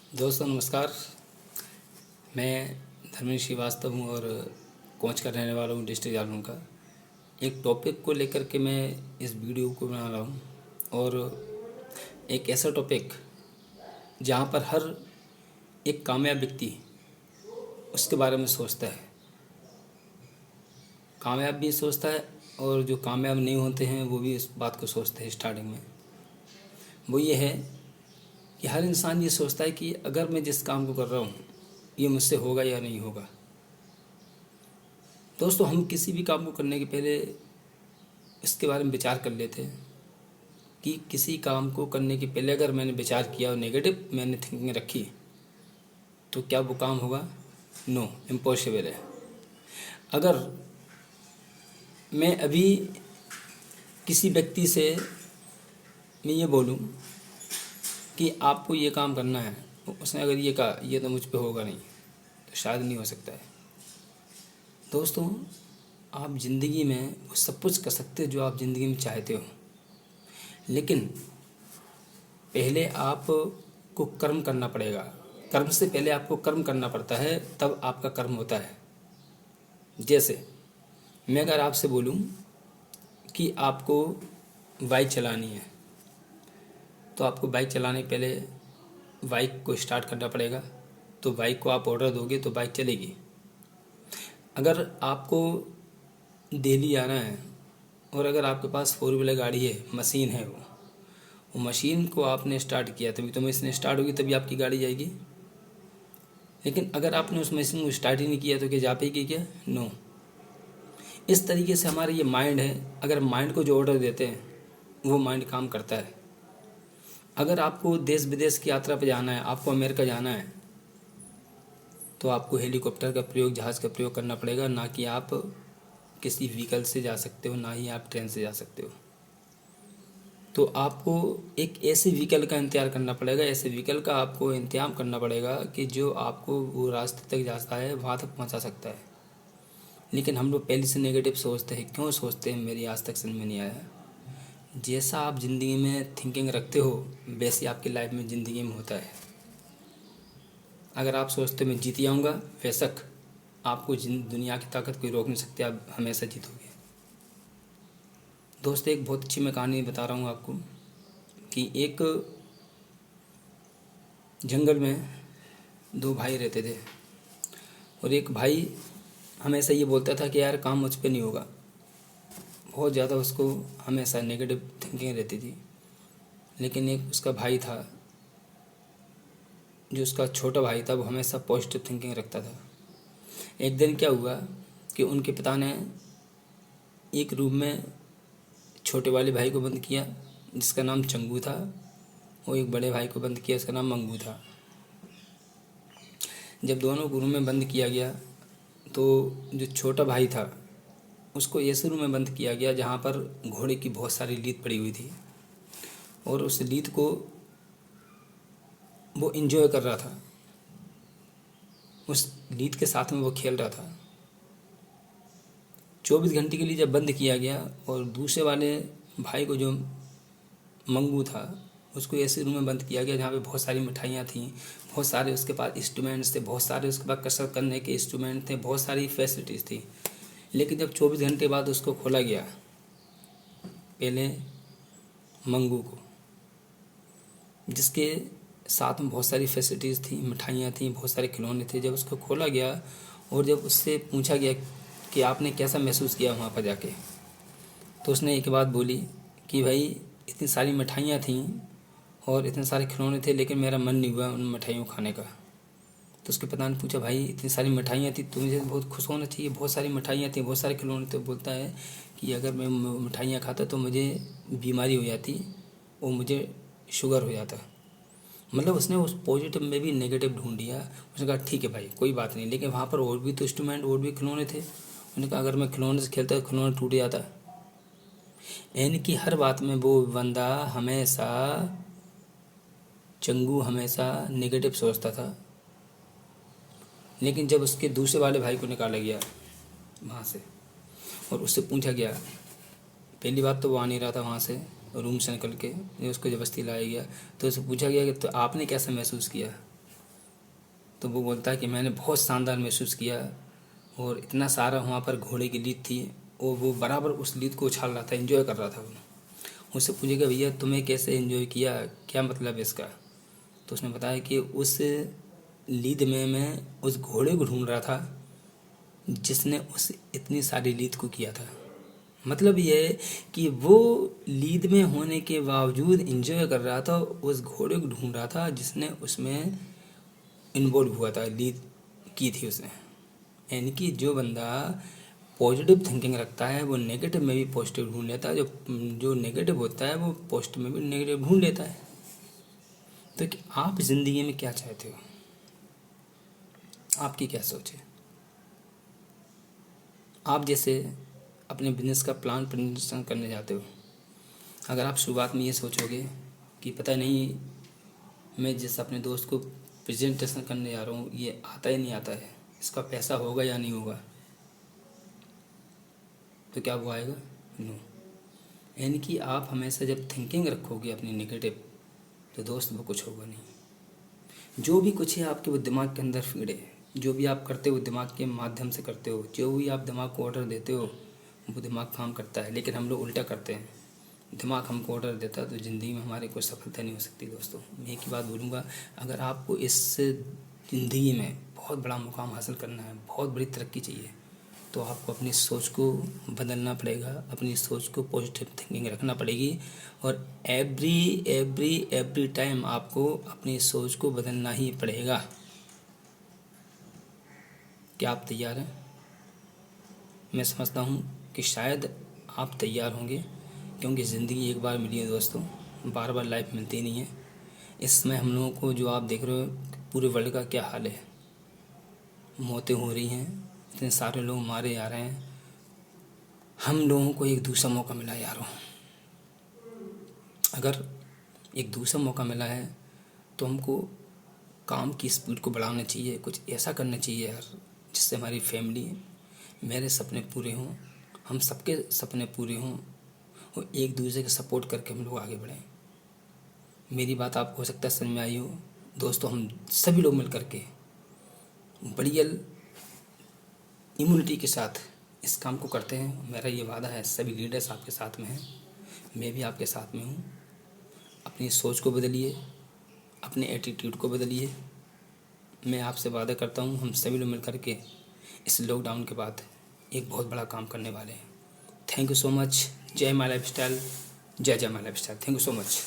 दोस्तों नमस्कार। मैं धर्मेश श्रीवास्तव हूँ और कोंच का रहने वाला हूँ डिस्ट्रिक्ट जालौन का। एक टॉपिक को लेकर के मैं इस वीडियो को बना रहा हूँ और एक ऐसा टॉपिक जहाँ पर हर एक कामयाब व्यक्ति उसके बारे में सोचता है, कामयाब भी सोचता है और जो कामयाब नहीं होते हैं वो भी इस बात को सोचते हैं। स्टार्टिंग में वो ये है कि हर इंसान ये सोचता है कि अगर मैं जिस काम को कर रहा हूँ ये मुझसे होगा या नहीं होगा। दोस्तों, हम किसी भी काम को करने के पहले इसके बारे में विचार कर लेते हैं कि किसी काम को करने के पहले अगर मैंने विचार किया और नेगेटिव मैंने थिंकिंग रखी तो क्या वो काम होगा? नो, इम्पॉसिबल है। अगर मैं अभी किसी व्यक्ति से मैं ये बोलूँ कि आपको ये काम करना है, तो उसने अगर ये कहा ये तो मुझ पे होगा नहीं, तो शायद नहीं हो सकता है। दोस्तों, आप ज़िंदगी में वो सब कुछ कर सकते हो जो आप ज़िंदगी में चाहते हो, लेकिन पहले आपको कर्म करना पड़ेगा। कर्म से पहले आपको कर्म करना पड़ता है, तब आपका कर्म होता है। जैसे मैं अगर आपसे बोलूं कि आपको बाइक चलानी है, तो आपको बाइक चलाने के पहले बाइक को स्टार्ट करना पड़ेगा। तो बाइक को आप ऑर्डर दोगे तो बाइक चलेगी। अगर आपको दिल्ली आना है और अगर आपके पास 4 व्हीलर गाड़ी है, मशीन है, वो मशीन को आपने स्टार्ट किया तभी तो मशीन स्टार्ट होगी, तभी आपकी गाड़ी जाएगी। लेकिन अगर आपने उस मशीन को स्टार्ट ही नहीं किया तो क्या जा पाएगी क्या? नो। इस तरीके से हमारा ये माइंड है। अगर माइंड को जो ऑर्डर देते हैं वो माइंड काम करता है। अगर आपको देश विदेश की यात्रा पर जाना है, आपको अमेरिका जाना है, तो आपको हेलीकॉप्टर का प्रयोग, जहाज़ का प्रयोग करना पड़ेगा, ना कि आप किसी व्हीकल से जा सकते हो, ना ही आप ट्रेन से जा सकते हो। तो आपको एक ऐसे व्हीकल का इंतजार करना पड़ेगा, ऐसे व्हीकल का आपको इंतजाम करना पड़ेगा कि जो आपको वो रास्ते तक जाता है वहाँ तक पहुँचा सकता है। लेकिन हम लोग पहले से नेगेटिव सोचते हैं। क्यों सोचते हैं, मेरी आज तक समझ में नहीं आया। जैसा आप ज़िंदगी में थिंकिंग रखते हो वैसे आपकी लाइफ में ज़िंदगी में होता है। अगर आप सोचते हो मैं जीत जाऊँगा, बेशक आपको दुनिया की ताकत कोई रोक नहीं सकती, आप हमेशा जीतोगे। दोस्त, एक बहुत अच्छी मैं कहानी बता रहा हूँ आपको कि एक जंगल में 2 भाई रहते थे और एक भाई हमेशा ये बोलता था कि यार काम मुझ पे नहीं होगा। बहुत ज़्यादा उसको हमेशा नेगेटिव थिंकिंग रहती थी। लेकिन एक उसका भाई था, जो उसका छोटा भाई था, वो हमेशा पॉजिटिव थिंकिंग रखता था। एक दिन क्या हुआ कि उनके पिता ने एक रूम में छोटे वाले भाई को बंद किया जिसका नाम चंगू था, और एक बड़े भाई को बंद किया, उसका नाम मंगू था। जब दोनों को रूम में बंद किया गया तो जो छोटा भाई था उसको ऐसे रूम में बंद किया गया जहाँ पर घोड़े की बहुत सारी लीद पड़ी हुई थी, और उस लीद को वो एंजॉय कर रहा था। उस लीद के साथ में वो खेल रहा था। 24 घंटे के लिए जब बंद किया गया और दूसरे वाले भाई को, जो मंगू था, उसको ऐसे रूम में बंद किया गया जहाँ पे बहुत सारी मिठाइयाँ थीं, बहुत सारे उसके पास इंस्ट्रूमेंट्स थे, बहुत सारे उसके पास कसरत करने के इंस्ट्रूमेंट थे, बहुत सारी फैसिलिटीज़ थी। लेकिन जब 24 घंटे बाद उसको खोला गया, पहले मंगू को, जिसके साथ में बहुत सारी फैसिलिटीज़ थी, मिठाइयाँ थीं, बहुत सारे खिलौने थे, जब उसको खोला गया और जब उससे पूछा गया कि आपने कैसा महसूस किया वहाँ पर जाके, तो उसने एक बात बोली कि भाई इतनी सारी मिठाइयाँ थीं और इतने सारे खिलौने थे, लेकिन मेरा मन नहीं हुआ उन मिठाइयों को खाने का। तो उसके पिता ने पूछा, भाई इतनी सारी मिठाइयाँ थी तो मुझे बहुत खुश होना चाहिए, बहुत सारी मिठाइयाँ थी, बहुत सारे खिलौने थे। बोलता है कि अगर मैं मिठाइयाँ खाता तो मुझे बीमारी हो जाती और मुझे शुगर हो जाता। मतलब उसने उस पॉजिटिव में भी नेगेटिव ढूंढ लिया। उसने कहा ठीक है भाई, कोई बात नहीं, लेकिन वहाँ पर और भी तो इंस्ट्रूमेंट, और भी खिलौने थे। उन्होंने कहा अगर मैं खिलौने से खेलता तो खिलौने टूट जाता। यानी कि हर बात में वो बंदा हमेशा, चंगू हमेशा नेगेटिव सोचता था। लेकिन जब उसके दूसरे वाले भाई को निकाला गया वहाँ से और उससे पूछा गया, पहली बात तो वो आ नहीं रहा था वहाँ से रूम से निकल के, उसको ज़बरदस्ती लाया गया, तो उससे पूछा गया कि तो आपने कैसा महसूस किया? तो वो बोलता है कि मैंने बहुत शानदार महसूस किया और इतना सारा वहाँ पर घोड़े की लीद थी और वो बराबर उस लीद को उछाल रहा था, एंजॉय कर रहा था वो। उससे पूछेगा भैया तुम्हें कैसे एंजॉय किया, क्या मतलब है इसका? तो उसने बताया कि उस लीद में मैं उस घोड़े को ढूंढ रहा था जिसने उस इतनी सारी लीद को किया था। मतलब ये है कि वो लीद में होने के बावजूद एंजॉय कर रहा था, उस घोड़े को ढूंढ रहा था जिसने उसमें इन्वॉल्व हुआ था, लीड की थी उसने। यानी कि जो बंदा पॉजिटिव थिंकिंग रखता है वो नेगेटिव में भी पॉजिटिव ढूंढ लेता है, जो नेगेटिव होता है वो पॉजिटिव में भी नेगेटिव ढूंढ लेता है। तो कि आप ज़िंदगी में क्या चाहते हो, आपकी क्या सोच है? आप जैसे अपने बिजनेस का प्लान प्रेजेंटेशन करने जाते हो, अगर आप शुरुआत में ये सोचोगे कि पता नहीं मैं जिस अपने दोस्त को प्रेजेंटेशन करने जा रहा हूँ ये आता ही नहीं आता है, इसका पैसा होगा या नहीं होगा, तो क्या वो आएगा? नो। यानी कि आप हमेशा जब थिंकिंग रखोगे अपनी नेगेटिव, तो दोस्त वो कुछ होगा नहीं। जो भी कुछ है आपके वो दिमाग के अंदर फीड है, जो भी आप करते हो दिमाग के माध्यम से करते हो, जो भी आप दिमाग को ऑर्डर देते हो वो दिमाग काम करता है। लेकिन हम लोग उल्टा करते हैं, दिमाग हमको ऑर्डर देता है तो ज़िंदगी में हमारे कोई सफलता नहीं हो सकती। दोस्तों मैं एक ही बात बोलूँगा, अगर आपको इस ज़िंदगी में बहुत बड़ा मुकाम हासिल करना है, बहुत बड़ी तरक्की चाहिए, तो आपको अपनी सोच को बदलना पड़ेगा, अपनी सोच को पॉजिटिव थिंकिंग रखना पड़ेगी। और एवरी टाइम आपको अपनी सोच को बदलना ही पड़ेगा। क्या आप तैयार हैं? मैं समझता हूँ कि शायद आप तैयार होंगे, क्योंकि ज़िंदगी एक बार मिली है दोस्तों, बार बार लाइफ मिलती नहीं है। इस समय हम लोगों को जो आप देख रहे हो पूरे वर्ल्ड का क्या हाल है, मौतें हो रही हैं, इतने सारे लोग मारे जा रहे हैं। हम लोगों को एक दूसरा मौका मिला यारों, अगर एक दूसरा मौका मिला है तो हमको काम की स्पीड को बढ़ाना चाहिए, कुछ ऐसा करना चाहिए यार जिससे हमारी फैमिली, मेरे सपने पूरे हों, हम सबके सपने पूरे हों और एक दूसरे के सपोर्ट करके हम लोग आगे बढ़ें। मेरी बात आपको हो सकता है समझ में आई हो दोस्तों। हम सभी लोग मिल करके बढ़िया इम्यूनिटी के साथ इस काम को करते हैं। मेरा ये वादा है, सभी लीडर्स आपके साथ में हैं, मैं भी आपके साथ में हूँ। अपनी सोच को बदलिए, अपने एटीट्यूड को बदलिए। मैं आपसे वादा करता हूँ हम सभी लोग मिल करके इस लॉकडाउन के बाद एक बहुत बड़ा काम करने वाले हैं। Thank you so much. जय माय लाइफस्टाइल, जय जय my lifestyle. Thank you so much.